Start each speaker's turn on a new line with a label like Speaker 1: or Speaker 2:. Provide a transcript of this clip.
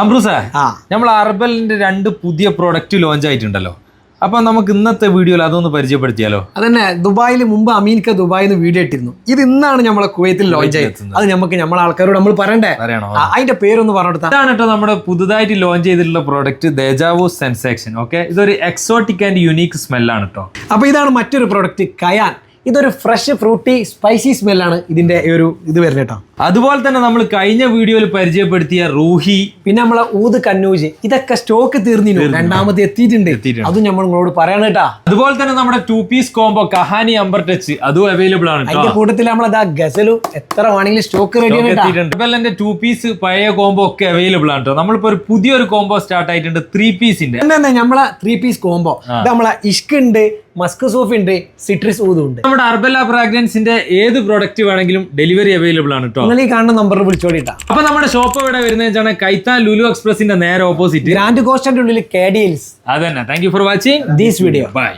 Speaker 1: അംബ്രൂസേ, നമ്മൾ അർബലിന്റെ 2 പുതിയ product launch ആയിട്ടുണ്ടല്ലോ. അപ്പൊ നമുക്ക് ഇന്നത്തെ വീഡിയോയിൽ അതൊന്ന് പരിചയപ്പെടുത്തിയാലോ?
Speaker 2: അതന്നെ, ദുബായിൽ മുമ്പ് അമീൻക ദുബായിൽ നിന്ന് വീഡിയോ ഇട്ടിരുന്നു. ഇത് ഇന്നാണ് നമ്മളെ കുവൈത്തിൽ ലോഞ്ച് ആയിരുന്നത്. അത് നമുക്ക് നമ്മളെ ആൾക്കാരോട് നമ്മൾ പറയണ്ടേ? അതിന്റെ പേരൊന്ന് പറഞ്ഞെടുത്താൽ.
Speaker 1: ഇതാണ് കേട്ടോ നമ്മുടെ പുതുതായിട്ട് ലോഞ്ച് ചെയ്തിട്ടുള്ള പ്രോഡക്റ്റ് ദേജാവു സെൻസേഷൻ. ഓക്കെ, ഇതൊരു എക്സോട്ടിക് ആൻഡ് യുണീക്ക് സ്മെല്ലാണ് കേട്ടോ.
Speaker 2: അപ്പൊ ഇതാണ് മറ്റൊരു പ്രൊഡക്റ്റ് കയാൻ. ഇതൊരു ഫ്രഷ് ഫ്രൂട്ടി സ്പൈസി സ്മെല്ലാണ് ഇതിന്റെ ഒരു ഇത് വരുന്നത് കേട്ടോ.
Speaker 1: അതുപോലെ തന്നെ നമ്മൾ കഴിഞ്ഞ വീഡിയോയിൽ പരിചയപ്പെടുത്തിയ റൂഹി,
Speaker 2: പിന്നെ നമ്മളെ ഊത് കന്നൂജ്, ഇതൊക്കെ സ്റ്റോക്ക് തീർന്നിരുന്നു, രണ്ടാമത് എത്തിയിട്ടുണ്ട്. അതും നമ്മൾ നിങ്ങളോട് പറയണം കേട്ടാ.
Speaker 1: അതുപോലെ തന്നെ നമ്മുടെ 2 piece combo Kahani amber touch അതും അവൈലബിൾ ആണ്.
Speaker 2: അതിന്റെ കൂട്ടത്തിൽ നമ്മളതാ ഗസലു എത്ര വേണമെങ്കിലും സ്റ്റോക്ക് റെഡി
Speaker 1: എത്തിയിട്ടുണ്ട്. ഇപ്പൊ 2 പീസ് പഴയ കോംബോ ഒക്കെ അവൈലബിൾ ആണ് കേട്ടോ. നമ്മളിപ്പോ ഒരു പുതിയൊരു കോംബോ സ്റ്റാർട്ട് ആയിട്ടുണ്ട് 3 പീസിന്റെ.
Speaker 2: നമ്മളെ 3 പീസ് കോംബോ നമ്മളെ ഇഷ്ക് ഉണ്ട്, മസ്ക് സൂഫ് ഉണ്ട്, സിട്രിസ് ഊതും ഉണ്ട്.
Speaker 1: നമ്മുടെ അർബല ഫ്രാഗ്രൻസിന്റെ ഏത് പ്രോഡക്റ്റ് വേണമെങ്കിലും ഡെലിവറി അവൈലബിൾ ആണ് കേട്ടോ.
Speaker 2: നിങ്ങൾ ഈ കാണുന്ന നമ്പറിൽ വിളിച്ചോടിട്ടാ.
Speaker 1: അപ്പൊ നമ്മുടെ ഷോപ്പ് എവിടെ വരുന്നത് വെച്ചാൽ കൈത്താൻ ലുലു എക്സ്പ്രസിന്റെ നേരെ ഓപ്പോസിറ്റ്
Speaker 2: ഗ്രാൻഡ് കോസ്റ്റിന്റെ ഉള്ളിൽ KDLs.
Speaker 1: അതന്നെ. Thank you for watching
Speaker 2: this video.
Speaker 1: By.